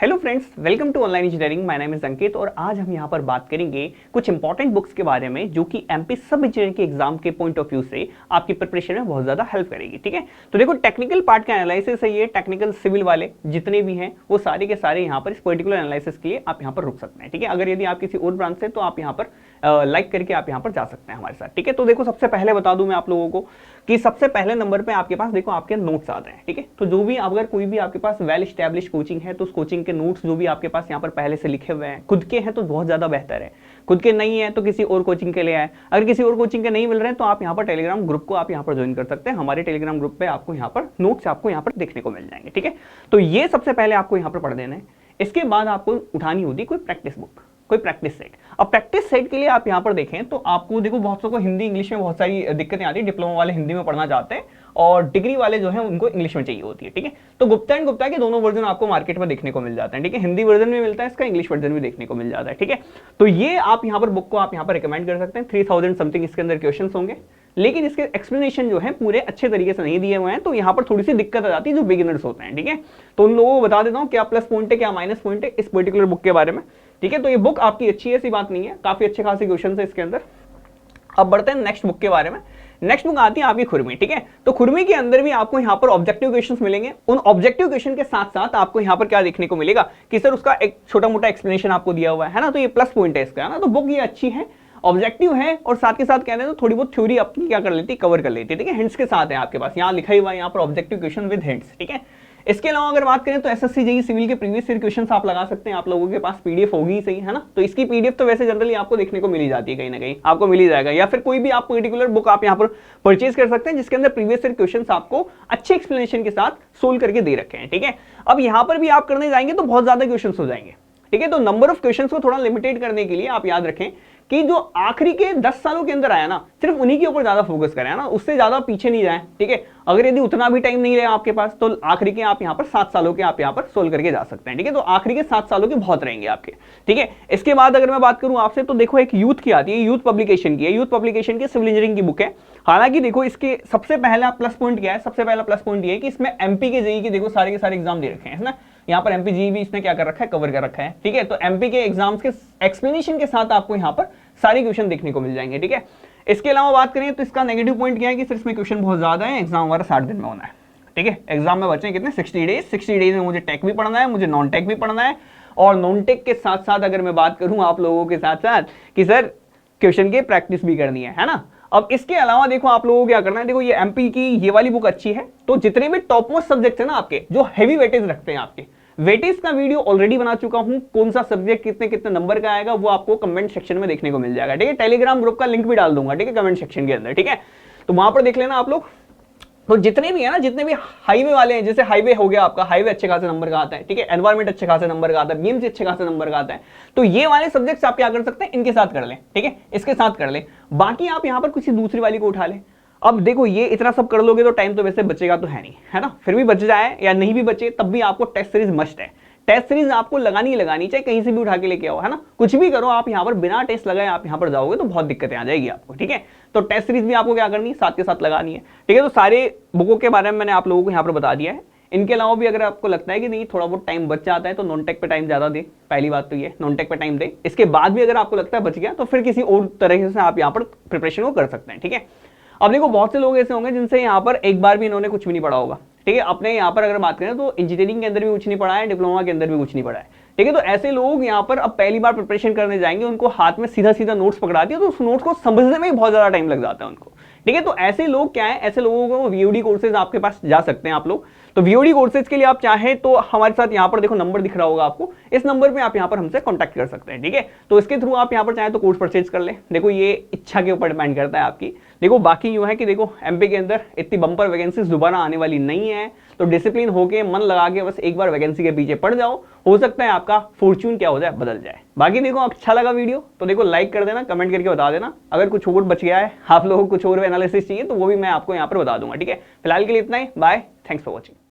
Hello friends, welcome to online engineering. My name is Ankit और आज हम यहाँ पर बात करेंगे कुछ इंपॉर्टेंट बुक्स के बारे में जो कि एमपी सब इंजीनियरिंग के एग्जाम के पॉइंट ऑफ व्यू से आपकी प्रिपरेशन में बहुत ज्यादा हेल्प करेगी। ठीक है, तो देखो टेक्निकल पार्ट का एनालिसिस है ये। टेक्निकल सिविल वाले जितने भी हैं वो सारे के सारे यहाँ पर इस पर्टिकुलर एनालिसिस के लिए आप यहाँ पर रुक सकते हैं। ठीक है, अगर यदि आप किसी और ब्रांच से तो आप यहाँ पर लाइक करके आप यहाँ पर जा सकते हैं हमारे साथ। ठीक है, तो देखो सबसे पहले बता दूं मैं आप लोगों को कि सबसे पहले नंबर पे आपके पास देखो आपके नोट्स आते हैं। ठीक है, तो जो भी अगर कोई भी आपके पास वेल एस्टैब्लिश कोचिंग है तो उस कोचिंग के नोट्स जो भी आपके पास यहाँ पर पहले से लिखे हुए हैं, खुद के हैं तो बहुत ज्यादा बेहतर है, खुद के नहीं है तो किसी और कोचिंग के लिए आए। अगर किसी और कोचिंग के नहीं मिल रहे हैं तो आप यहाँ पर टेलीग्राम ग्रुप को आप यहाँ पर ज्वाइन कर सकते हैं। हमारे टेलीग्राम ग्रुप पे आपको यहाँ पर नोट्स आपको यहाँ पर देखने को मिल जाएंगे। ठीक है, तो ये सबसे पहले आपको यहाँ पर पढ़ देना है। इसके बाद आपको उठानी होगी कोई प्रैक्टिस बुक, कोई प्रैक्टिस सेट। अब प्रैक्टिस सेट के लिए आप यहाँ पर देखें तो आपको देखो बहुत सौ को हिंदी इंग्लिश में बहुत सारी दिक्कतें आती है। डिप्लोमा वाले हिंदी में पढ़ना चाहते हैं और डिग्री वाले जो है उनको इंग्लिश में चाहिए होती है। ठीक है, तो गुप्ता एंड गुप्ता के दोनों वर्जन आपको मार्केट में देखने को मिल जाते हैं। ठीक है, हिंदी वर्जन में मिलता है इसका, इंग्लिश वर्जन भी देखने को मिल जाता है। ठीक है, तो ये आप यहाँ पर बुक को आप यहाँ पर रिकमेंड कर सकते हैं। 3000 समथिंग इसके अंदर क्वेश्चन होंगे, लेकिन इसके एक्सप्लेनेशन जो है पूरे अच्छे तरीके से नहीं दिए हुए हैं, तो यहाँ पर थोड़ी सी दिक्कत आ जाती है जो बिगिनर्स होते हैं। ठीक है, तो उन लोगों को बता देता हूँ क्या प्लस पॉइंट है क्या माइनस पॉइंट है इस पर्टिकुलर बुक के बारे में। ठीक है, तो ये बुक आपकी अच्छी है, ऐसी बात नहीं है, काफी अच्छे खासे क्वेश्चन है इसके अंदर। अब बढ़ते हैं नेक्स्ट बुक के बारे में। नेक्स्ट बुक आती है आपकी खुरमी। ठीक है, तो खुरमी के अंदर भी आपको यहाँ पर ऑब्जेक्टिव क्वेश्चंस मिलेंगे। उन ऑब्जेक्टिव क्वेश्चन के साथ साथ आपको यहाँ पर क्या देखने को मिलेगा कि सर उसका एक छोटा मोटा एक्सप्लेनेशन आपको दिया हुआ है ना, तो ये प्लस पॉइंट है इसका, है ना। तो बुक ये अच्छी है, ऑब्जेक्टिव है और साथ के साथ कहते हैं तो थोड़ी बहुत थ्योरी अपनी क्या कर लेती है, कवर कर लेती है। ठीक है, हिंट्स के साथ है आपके पास, यहाँ लिखा हुआ है यहाँ पर ऑब्जेक्टिव क्वेश्चन विद हिंट्स। ठीक है, इसके अलावा अगर बात करें तो एसएससी जेईई सिविल के प्रीवियस ईयर क्वेश्चंस आप लगा सकते हैं। आप लोगों के पास पीडीएफ होगी ही सही, है ना। तो इसकी पीडीएफ तो वैसे जनरली आपको देखने को मिल ही जाती है, कहीं ना कहीं आपको मिल ही जाएगा, या फिर कोई भी आप पर्टिकुलर बुक आप यहाँ पर परचेज कर सकते हैं जिसके अंदर प्रीवियस ईयर क्वेश्चंस आपको अच्छे एक्सप्लेनेशन के साथ सोल्व करके दे रखे हैं। ठीक है, अब यहाँ पर भी आप करने जाएंगे तो बहुत ज्यादा क्वेश्चन हो जाएंगे। ठीक है, तो नंबर ऑफ क्वेश्चंस को थोड़ा लिमिटेड करने के लिए आप याद रखें कि जो आखिरी के 10 सालों के अंदर आया ना, सिर्फ उन्हीं के ऊपर ज्यादा फोकस करें, ना, उससे ज्यादा पीछे नहीं जाए। ठीक है, अगर यदि उतना भी टाइम नहीं रहा आपके पास तो आखिरी के आप यहाँ पर 7 सालों के आप यहाँ पर सोल्व करके जा सकते हैं। ठीक है, तो आखिरी के 7 सालों के बहुत रहेंगे आपके। ठीक है, इसके बाद अगर मैं बात करूं आपसे तो देखो एक यूथ की आती है, यूथ पब्लिकेशन की है, यूथ पब्लिकेशन की सिविल इंजीनियरिंग की बुक है। हालांकि देखो इसके सबसे पहला प्लस पॉइंट क्या है, सबसे पहला प्लस पॉइंट ये है कि इसमें एमपी के जेईई के देखो सारे के सारे एग्जाम दे रखे हैं, है ना। यहाँ पर एमपी जेईई भी इसने क्या कर रखा है, कवर कर रखा है। ठीक है, तो एमपी के एग्जाम्स के एक्सप्लेनेशन के साथ आपको यहाँ पर सारे क्वेश्चन देखने को मिल जाएंगे। ठीक है, इसके अलावा बात करें तो इसका नेगेटिव पॉइंट क्या है कि सिर्फ इसमें क्वेश्चन बहुत ज्यादा है, एग्जाम हमारा 60 दिन में होना है। ठीक है, एग्जाम में बचे कितने, 60 डेज। 60 डेज में मुझे टेक भी पढ़ना है, मुझे नॉन टेक भी पढ़ना है, और नॉन टेक के साथ साथ अगर मैं बात करूं आप लोगों के साथ साथ कि सर क्वेश्चन की प्रैक्टिस भी करनी है ना। अब इसके अलावा देखो आप लोगों को क्या करना है, देखो ये एमपी की ये वाली बुक अच्छी है, तो जितने भी टॉप मोस्ट सब्जेक्ट है ना आपके, जो हैवी वेटेज रखते हैं आपके, वेटेज का वीडियो ऑलरेडी बना चुका हूं, कौन सा सब्जेक्ट कितने कितने नंबर का आएगा वो आपको कमेंट सेक्शन में देखने को मिल जाएगा। ठीक है, टेलीग्राम ग्रुप का लिंक भी डाल दूंगा, ठीक है, कमेंट सेक्शन के अंदर। ठीक है, तो वहां पर देख लेना आप लोग। तो जितने भी है ना, जितने भी हाईवे वाले हैं, जैसे हाईवे हो गया आपका, हाईवे अच्छे खासे नंबर का आता है। ठीक है, एनवायरमेंट अच्छे खासे नंबर का आता है, बीएमसी अच्छे खासे नंबर का आता है, तो ये वाले सब्जेक्ट्स आप क्या कर सकते हैं, इनके साथ कर लें। ठीक है, इसके साथ कर लें, बाकी आप यहाँ पर किसी दूसरी वाली को उठा लें। अब देखो ये इतना सब कर लोगे तो टाइम तो वैसे बचेगा तो है नहीं, है ना। फिर भी बच जाए या नहीं भी बचे तब भी आपको टेस्ट सीरीज मस्ट है। टेस्ट सीरीज आपको लगानी ही लगानी, चाहे कहीं से भी उठा के लेके आओ, है ना। कुछ भी करो आप यहाँ पर बिना टेस्ट लगाए आप यहाँ पर जाओगे तो बहुत दिक्कतें आ जाएगी आपको। ठीक है, तो टेस्ट सीरीज भी आपको क्या करनी है, साथ के साथ लगानी है। ठीक है, तो सारे बुकों के बारे में मैंने आप लोगों को यहाँ पर बता दिया है। इनके अलावा भी अगर आपको लगता है कि नहीं थोड़ा बहुत टाइम बच जाता है तो नॉन टेक पे टाइम ज्यादा दे, पहली बात तो ये नॉन टेक पे टाइम दे। इसके बाद भी अगर आपको लगता है बच गया तो फिर किसी और तरह से आप यहाँ पर प्रिपरेशन को कर सकते हैं। ठीक है, अब देखो बहुत से लोग ऐसे होंगे जिनसे यहाँ पर एक बार भी इन्होंने कुछ भी नहीं पढ़ा होगा। ठीक है, अपने यहाँ पर अगर बात करें तो इंजीनियरिंग के अंदर भी कुछ नहीं पढ़ा है, डिप्लोमा के अंदर भी कुछ नहीं पढ़ा है। ठीक है, तो ऐसे लोग यहाँ पर अब पहली बार प्रिपरेशन करने जाएंगे, उनको हाथ में सीधा सीधा नोट्स पकड़ा दिया तो उस नोट्स को समझने में बहुत ज्यादा टाइम लग जाता है उनको। ठीक है, तो ऐसे लोग क्या है, ऐसे लोगों को वीओडी कोर्सेज आपके पास जा सकते हैं आप लोग। तो वीओडी कोर्सेज के लिए आप चाहे तो हमारे साथ यहाँ पर देखो नंबर दिख रहा होगा आपको, इस नंबर पे आप यहाँ पर हमसे कांटेक्ट कर सकते हैं। ठीक है, तो इसके थ्रू आप यहाँ पर चाहे तो कोर्स परचेज कर ले। देखो ये इच्छा के ऊपर डिपेंड करता है आपकी। देखो बाकी यूं है कि देखो एमपी के अंदर इतनी बम्पर वैकेंसीज दोबारा आने वाली नहीं है, तो डिसिप्लिन होके मन लगा के बस एक बार वैकेंसी के पीछे पड़ जाओ, हो सकता है आपका फॉर्च्यून क्या हो जाए, बदल जाए। बाकी देखो अच्छा लगा वीडियो तो देखो लाइक कर देना, कमेंट करके बता देना। अगर कुछ और बच गया है, आप लोगों को कुछ और एनालिसिस चाहिए तो वो भी मैं आपको यहाँ पर बता दूंगा। ठीक है, फिलहाल के लिए इतना ही, बाय, थैंक्स फॉर वॉचिंग।